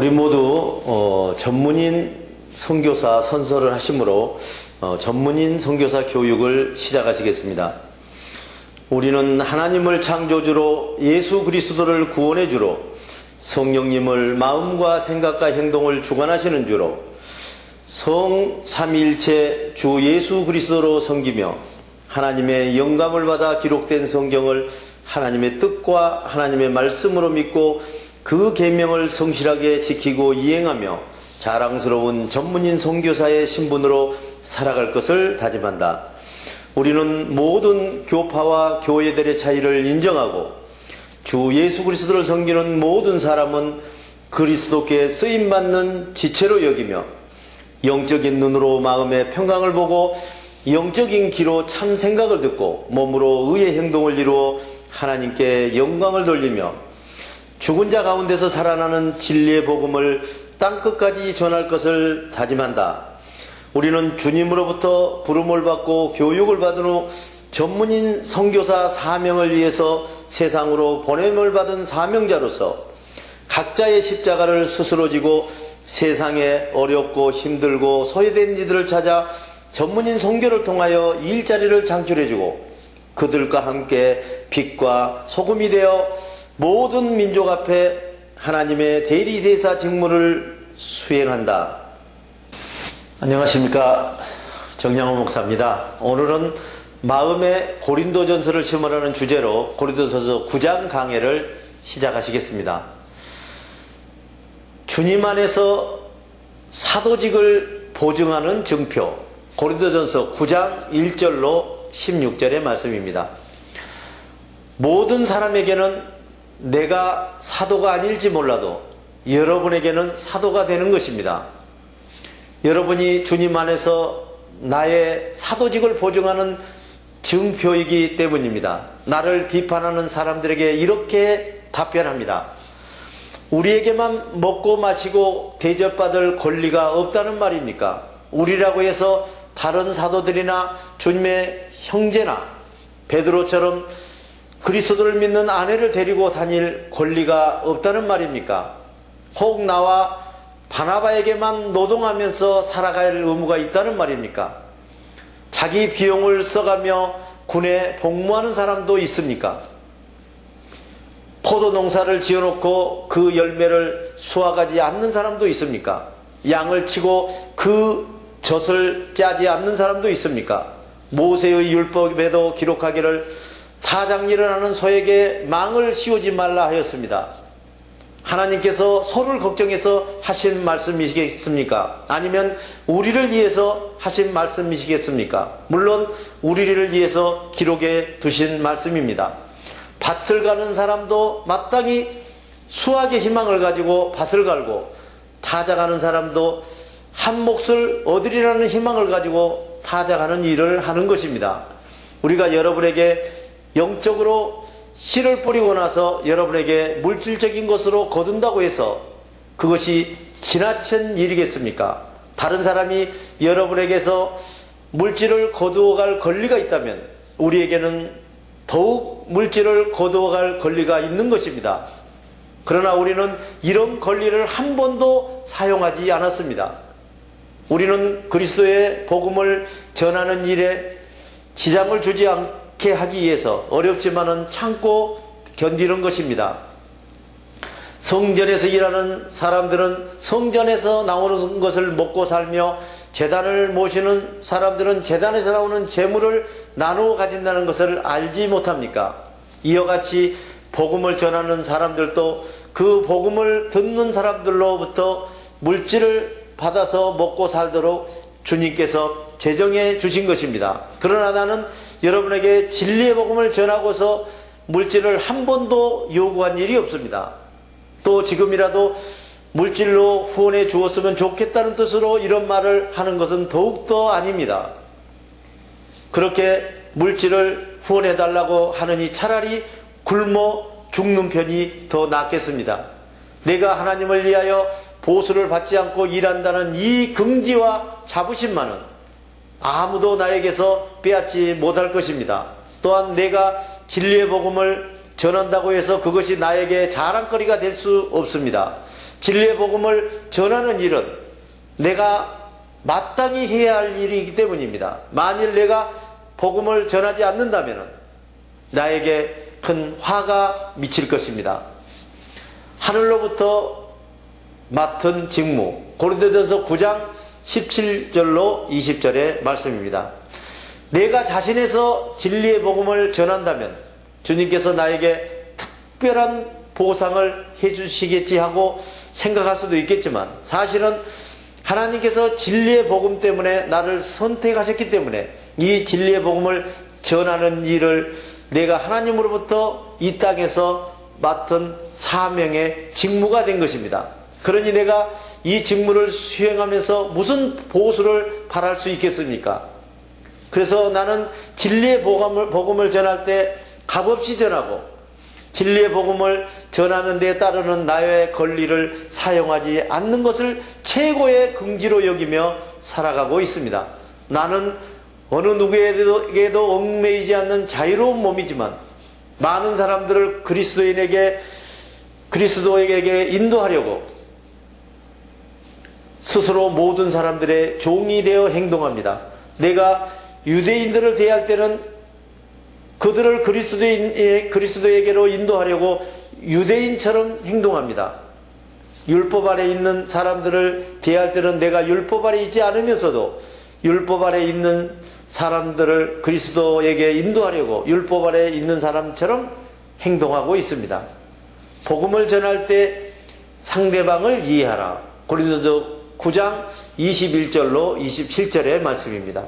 우리 모두 전문인 선교사 선서를 하심으로 전문인 선교사 교육을 시작하시겠습니다. 우리는 하나님을 창조주로 예수 그리스도를 구원의 주로 성령님을 마음과 생각과 행동을 주관하시는 주로 성삼위일체 주 예수 그리스도로 섬기며 하나님의 영감을 받아 기록된 성경을 하나님의 뜻과 하나님의 말씀으로 믿고 그 계명을 성실하게 지키고 이행하며 자랑스러운 전문인 선교사의 신분으로 살아갈 것을 다짐한다. 우리는 모든 교파와 교회들의 차이를 인정하고 주 예수 그리스도를 섬기는 모든 사람은 그리스도께 쓰임받는 지체로 여기며 영적인 눈으로 마음의 평강을 보고 영적인 귀로 참 생각을 듣고 몸으로 의의 행동을 이루어 하나님께 영광을 돌리며 죽은 자 가운데서 살아나는 진리의 복음을 땅끝까지 전할 것을 다짐한다. 우리는 주님으로부터 부름을 받고 교육을 받은 후 전문인 선교사 사명을 위해서 세상으로 보냄을 받은 사명자로서 각자의 십자가를 스스로 지고 세상에 어렵고 힘들고 소외된 이들을 찾아 전문인 선교를 통하여 일자리를 창출해주고 그들과 함께 빛과 소금이 되어 모든 민족 앞에 하나님의 대리대사 직무를 수행한다. 안녕하십니까, 정양호 목사입니다. 오늘은 마음의 고린도전서를 심으라는 주제로 고린도전서 9장 강해를 시작하시겠습니다. 주님 안에서 사도직을 보증하는 증표, 고린도전서 9장 1절로 16절의 말씀입니다. 모든 사람에게는 내가 사도가 아닐지 몰라도 여러분에게는 사도가 되는 것입니다. 여러분이 주님 안에서 나의 사도직을 보증하는 증표이기 때문입니다. 나를 비판하는 사람들에게 이렇게 답변합니다. 우리에게만 먹고 마시고 대접받을 권리가 없다는 말입니까? 우리라고 해서 다른 사도들이나 주님의 형제나 베드로처럼 그리스도를 믿는 아내를 데리고 다닐 권리가 없다는 말입니까? 혹 나와 바나바에게만 노동하면서 살아갈 의무가 있다는 말입니까? 자기 비용을 써가며 군에 복무하는 사람도 있습니까? 포도 농사를 지어놓고 그 열매를 수확하지 않는 사람도 있습니까? 양을 치고 그 젖을 짜지 않는 사람도 있습니까? 모세의 율법에도 기록하기를 타작일을 하는 소에게 망을 씌우지 말라 하였습니다. 하나님께서 소를 걱정해서 하신 말씀이시겠습니까? 아니면 우리를 위해서 하신 말씀이시겠습니까? 물론 우리를 위해서 기록해 두신 말씀입니다. 밭을 가는 사람도 마땅히 수확의 희망을 가지고 밭을 갈고 타작하는 사람도 한 몫을 얻으리라는 희망을 가지고 타작하는 일을 하는 것입니다. 우리가 여러분에게 영적으로 씨를 뿌리고 나서 여러분에게 물질적인 것으로 거둔다고 해서 그것이 지나친 일이겠습니까? 다른 사람이 여러분에게서 물질을 거두어갈 권리가 있다면 우리에게는 더욱 물질을 거두어갈 권리가 있는 것입니다. 그러나 우리는 이런 권리를 한 번도 사용하지 않았습니다. 우리는 그리스도의 복음을 전하는 일에 지장을 주지 않게 하기 위해서 어렵지만은 참고 견디는 것입니다. 성전에서 일하는 사람들은 성전에서 나오는 것을 먹고 살며 제단을 모시는 사람들은 제단에서 나오는 재물을 나누어 가진다는 것을 알지 못합니까? 이와 같이 복음을 전하는 사람들도 그 복음을 듣는 사람들로부터 물질을 받아서 먹고 살도록 주님께서 제정해 주신 것입니다. 그러나 나는 여러분에게 진리의 복음을 전하고서 물질을 한 번도 요구한 일이 없습니다. 또 지금이라도 물질로 후원해 주었으면 좋겠다는 뜻으로 이런 말을 하는 것은 더욱더 아닙니다. 그렇게 물질을 후원해 달라고 하느니 차라리 굶어 죽는 편이 더 낫겠습니다. 내가 하나님을 위하여 보수를 받지 않고 일한다는 이 긍지와 자부심만은 아무도 나에게서 빼앗지 못할 것입니다. 또한 내가 진리의 복음을 전한다고 해서 그것이 나에게 자랑거리가 될 수 없습니다. 진리의 복음을 전하는 일은 내가 마땅히 해야 할 일이기 때문입니다. 만일 내가 복음을 전하지 않는다면 나에게 큰 화가 미칠 것입니다. 하늘로부터 맡은 직무, 고린도전서 9장 17절로 20절의 말씀입니다. 내가 자신에서 진리의 복음을 전한다면 주님께서 나에게 특별한 보상을 해주시겠지 하고 생각할 수도 있겠지만, 사실은 하나님께서 진리의 복음 때문에 나를 선택하셨기 때문에 이 진리의 복음을 전하는 일을 내가 하나님으로부터 이 땅에서 맡은 사명의 직무가 된 것입니다. 그러니 내가 이 직무를 수행하면서 무슨 보수를 바랄 수 있겠습니까? 그래서 나는 진리의 복음을 전할 때 값없이 전하고, 진리의 복음을 전하는 데 따르는 나의 권리를 사용하지 않는 것을 최고의 긍지로 여기며 살아가고 있습니다. 나는 어느 누구에게도 얽매이지 않는 자유로운 몸이지만 많은 사람들을 그리스도에게 인도하려고 스스로 모든 사람들의 종이 되어 행동합니다. 내가 유대인들을 대할 때는 그들을 그리스도에게로 인도하려고 유대인처럼 행동합니다. 율법 아래 있는 사람들을 대할 때는 내가 율법 아래 있지 않으면서도 율법 아래 있는 사람들을 그리스도에게 인도하려고 율법 아래 있는 사람처럼 행동하고 있습니다. 복음을 전할 때 상대방을 이해하라. 고린도서 9장 21절로 27절의 말씀입니다.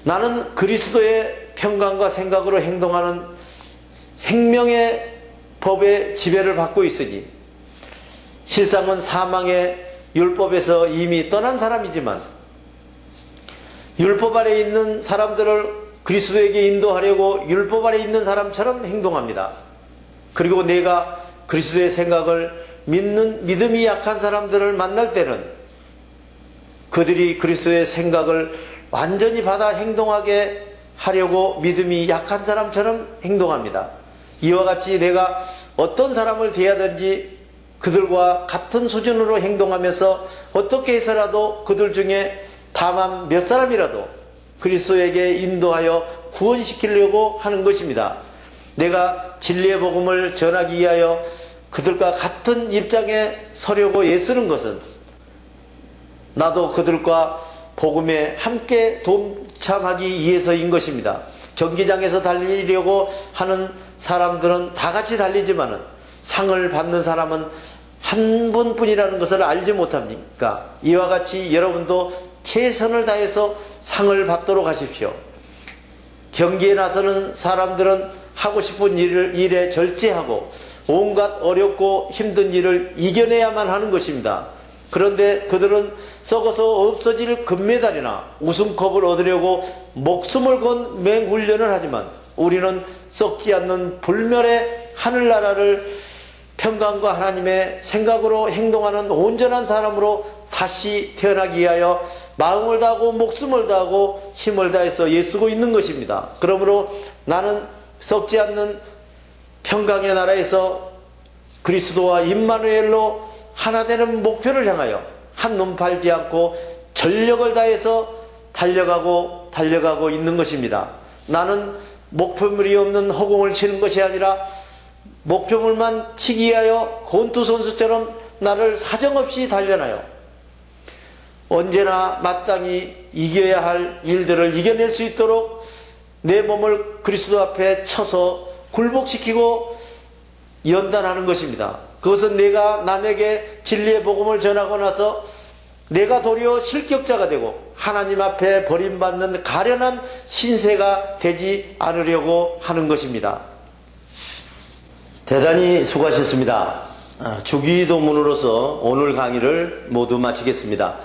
나는 그리스도의 평강과 생각으로 행동하는 생명의 법의 지배를 받고 있으니 실상은 사망의 율법에서 이미 떠난 사람이지만 율법 아래 있는 사람들을 그리스도에게 인도하려고 율법 아래 있는 사람처럼 행동합니다. 그리고 내가 그리스도의 생각을 믿는 믿음이 약한 사람들을 만날 때는 그들이 그리스도의 생각을 완전히 받아 행동하게 하려고 믿음이 약한 사람처럼 행동합니다. 이와 같이 내가 어떤 사람을 대하든지 그들과 같은 수준으로 행동하면서 어떻게 해서라도 그들 중에 다만 몇 사람이라도 그리스도에게 인도하여 구원시키려고 하는 것입니다. 내가 진리의 복음을 전하기 위하여 그들과 같은 입장에 서려고 애쓰는 것은 나도 그들과 복음에 함께 동참하기 위해서인 것입니다. 경기장에서 달리려고 하는 사람들은 다 같이 달리지만 상을 받는 사람은 한 분뿐이라는 것을 알지 못합니까? 이와 같이 여러분도 최선을 다해서 상을 받도록 하십시오. 경기에 나서는 사람들은 하고 싶은 일에 절제하고 온갖 어렵고 힘든 일을 이겨내야만 하는 것입니다. 그런데 그들은 썩어서 없어질 금메달이나 우승컵을 얻으려고 목숨을 건 맹훈련을 하지만 우리는 썩지 않는 불멸의 하늘나라를 평강과 하나님의 생각으로 행동하는 온전한 사람으로 다시 태어나기 위하여 마음을 다하고 목숨을 다하고 힘을 다해서 애쓰고 있는 것입니다. 그러므로 나는 썩지 않는 평강의 나라에서 그리스도와 임마누엘로 하나 되는 목표를 향하여 한눈 팔지 않고 전력을 다해서 달려가고 있는 것입니다. 나는 목표물이 없는 허공을 치는 것이 아니라 목표물만 치기 위하여 권투 선수처럼 나를 사정없이 단련하여 언제나 마땅히 이겨야 할 일들을 이겨낼 수 있도록 내 몸을 그리스도 앞에 쳐서 굴복시키고 연단하는 것입니다. 그것은 내가 남에게 진리의 복음을 전하고 나서 내가 도리어 실격자가 되고 하나님 앞에 버림받는 가련한 신세가 되지 않으려고 하는 것입니다. 대단히 수고하셨습니다. 주기도문으로서 오늘 강의를 모두 마치겠습니다.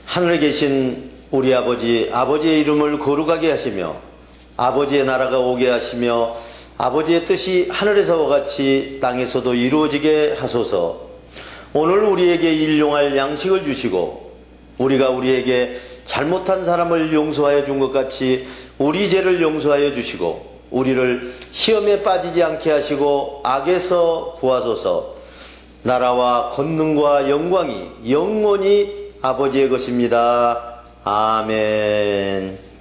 하늘에 계신 우리 아버지의 이름을 거룩하게 하시며 아버지의 나라가 오게 하시며 아버지의 뜻이 하늘에서와 같이 땅에서도 이루어지게 하소서. 오늘 우리에게 일용할 양식을 주시고 우리가 우리에게 잘못한 사람을 용서하여 준 것 같이 우리 죄를 용서하여 주시고 우리를 시험에 빠지지 않게 하시고 악에서 구하소서. 나라와 권능과 영광이 영원히 아버지의 것입니다. 아멘.